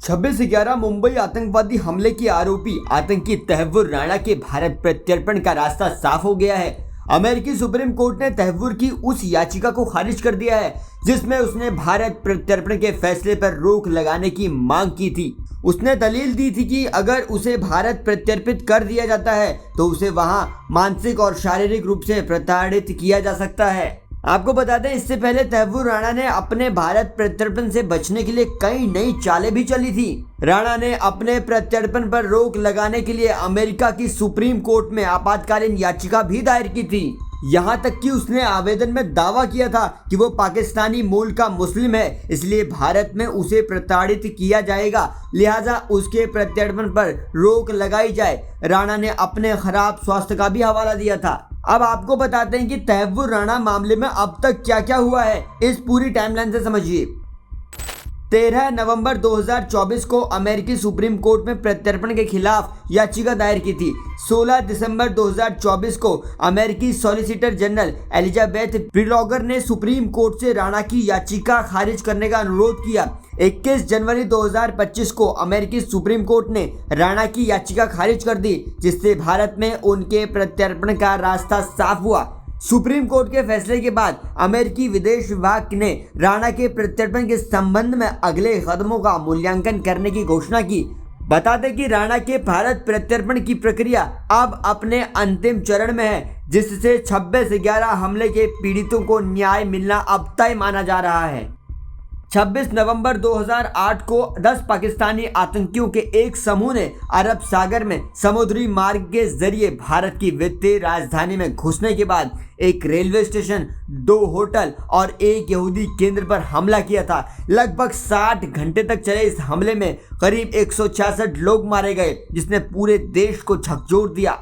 26/11 मुंबई आतंकवादी हमले के आरोपी आतंकी तहव्वुर राणा के भारत प्रत्यर्पण का रास्ता साफ हो गया है। अमेरिकी सुप्रीम कोर्ट ने तहव्वुर की उस याचिका को खारिज कर दिया है जिसमें उसने भारत प्रत्यर्पण के फैसले पर रोक लगाने की मांग की थी। उसने दलील दी थी कि अगर उसे भारत प्रत्यर्पित कर दिया जाता है तो उसे वहां मानसिक और शारीरिक रूप से प्रताड़ित किया जा सकता है। आपको बता दें, इससे पहले तहव्वुर राणा ने अपने भारत प्रत्यर्पण से बचने के लिए कई नई चालें भी चली थी। राणा ने अपने प्रत्यर्पण पर रोक लगाने के लिए अमेरिका की सुप्रीम कोर्ट में आपातकालीन याचिका भी दायर की थी। यहाँ तक कि उसने आवेदन में दावा किया था कि वो पाकिस्तानी मूल का मुस्लिम है, इसलिए भारत में उसे प्रताड़ित किया जाएगा, लिहाजा उसके प्रत्यर्पण पर रोक लगाई जाए। राणा ने अपने खराब स्वास्थ्य का भी हवाला दिया था। अब आपको बताते हैं कि तहव्वुर राणा मामले में अब तक क्या क्या हुआ है, इस पूरी टाइमलाइन से समझिए। 13 नवंबर 2024 को अमेरिकी सुप्रीम कोर्ट में प्रत्यर्पण के खिलाफ याचिका दायर की थी। 16 दिसंबर 2024 को अमेरिकी सॉलिसिटर जनरल एलिजाबेथ प्रीलॉगर ने सुप्रीम कोर्ट से राणा की याचिका खारिज करने का अनुरोध किया। 21 जनवरी 2025 को अमेरिकी सुप्रीम कोर्ट ने राणा की याचिका खारिज कर दी, जिससे भारत में उनके प्रत्यर्पण का रास्ता साफ हुआ। सुप्रीम कोर्ट के फैसले के बाद अमेरिकी विदेश विभाग ने राणा के प्रत्यर्पण के संबंध में अगले कदमों का मूल्यांकन करने की घोषणा की। बता दें कि राणा के भारत प्रत्यर्पण की प्रक्रिया अब अपने अंतिम चरण में है, जिससे 26/11 हमले के पीड़ितों को न्याय मिलना अब तय माना जा रहा है। 26 नवंबर 2008 को 10 पाकिस्तानी आतंकियों के एक समूह ने अरब सागर में समुद्री मार्ग के जरिए भारत की वित्तीय राजधानी में घुसने के बाद एक रेलवे स्टेशन, 2 होटल और एक यहूदी केंद्र पर हमला किया था। लगभग 60 घंटे तक चले इस हमले में करीब 166 लोग मारे गए, जिसने पूरे देश को झकझोर दिया।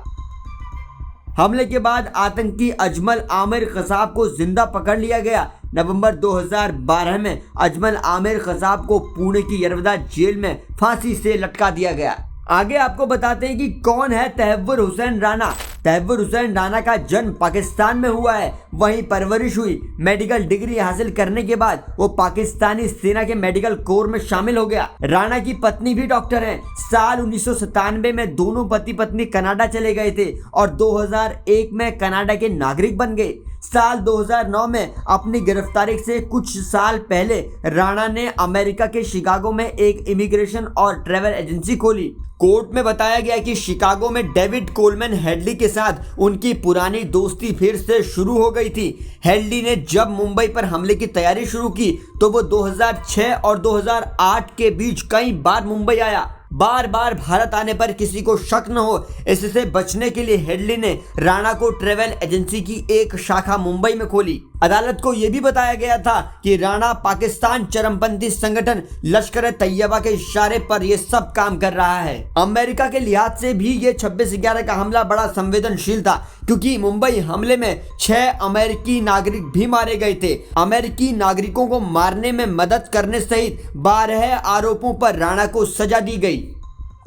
हमले के बाद आतंकी अजमल आमिर कसाब को जिंदा पकड़ लिया गया। नवंबर 2012 में अजमल आमिर कसाब को पुणे की यरवदा जेल में फांसी से लटका दिया गया। आगे आपको बताते हैं कि कौन है तहव्वुर हुसैन राणा। तहव्वुर हुसैन राणा का जन्म पाकिस्तान में हुआ है, वहीं परवरिश हुई। मेडिकल डिग्री हासिल करने के बाद वो पाकिस्तानी सेना के मेडिकल कोर में शामिल हो गया। राणा की पत्नी भी डॉक्टर हैं। साल 1997 में दोनों पति पत्नी कनाडा चले गए थे और 2001 में कनाडा के नागरिक बन गए। साल 2009 में अपनी गिरफ्तारी से कुछ साल पहले राणा ने अमेरिका के शिकागो में एक इमिग्रेशन और ट्रैवल एजेंसी खोली। कोर्ट में बताया गया कि शिकागो में डेविड कोलमैन हेडली के साथ उनकी पुरानी दोस्ती फिर से शुरू हो गई थी। हेडली ने जब मुंबई पर हमले की तैयारी शुरू की तो वो 2006 और 2008 के बीच कई बार मुंबई आया। बार बार भारत आने पर किसी को शक न हो, इससे बचने के लिए हेडली ने राणा को ट्रैवल एजेंसी की एक शाखा मुंबई में खोली। अदालत को यह भी बताया गया था कि राणा पाकिस्तान चरमपंथी संगठन लश्कर तैयबा के इशारे पर यह सब काम कर रहा है। अमेरिका के लिहाज से भी ये 26/11 का हमला बड़ा संवेदनशील था, क्योंकि मुंबई हमले में 6 अमेरिकी नागरिक भी मारे गए थे। अमेरिकी नागरिकों को मारने में मदद करने सहित 12 आरोपों पर राणा को सजा दी गई।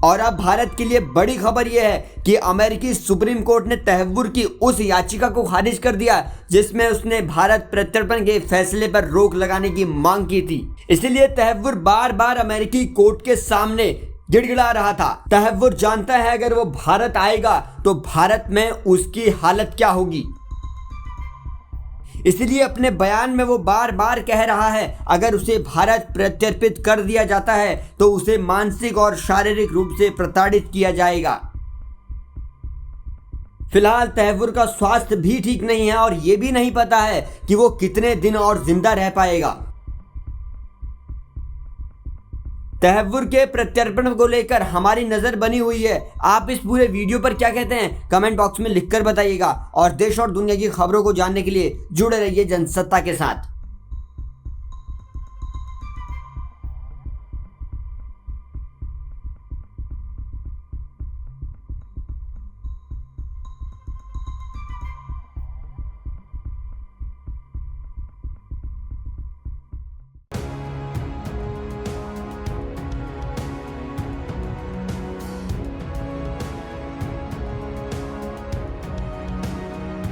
और अब भारत के लिए बड़ी खबर यह है कि अमेरिकी सुप्रीम कोर्ट ने तहव्वुर की उस याचिका को खारिज कर दिया जिसमें उसने भारत प्रत्यर्पण के फैसले पर रोक लगाने की मांग की थी। इसलिए तहव्वुर बार बार अमेरिकी कोर्ट के सामने गिड़गिड़ा रहा था। तहव्वुर जानता है अगर वो भारत आएगा तो भारत में उसकी हालत क्या होगी, इसलिए अपने बयान में वो बार बार कह रहा है अगर उसे भारत प्रत्यर्पित कर दिया जाता है तो उसे मानसिक और शारीरिक रूप से प्रताड़ित किया जाएगा। फिलहाल तहव्वुर का स्वास्थ्य भी ठीक नहीं है और ये भी नहीं पता है कि वो कितने दिन और जिंदा रह पाएगा। तहव्वुर के प्रत्यर्पण को लेकर हमारी नजर बनी हुई है। आप इस पूरे वीडियो पर क्या कहते हैं, कमेंट बॉक्स में लिखकर बताइएगा और देश और दुनिया की खबरों को जानने के लिए जुड़े रहिए जनसत्ता के साथ।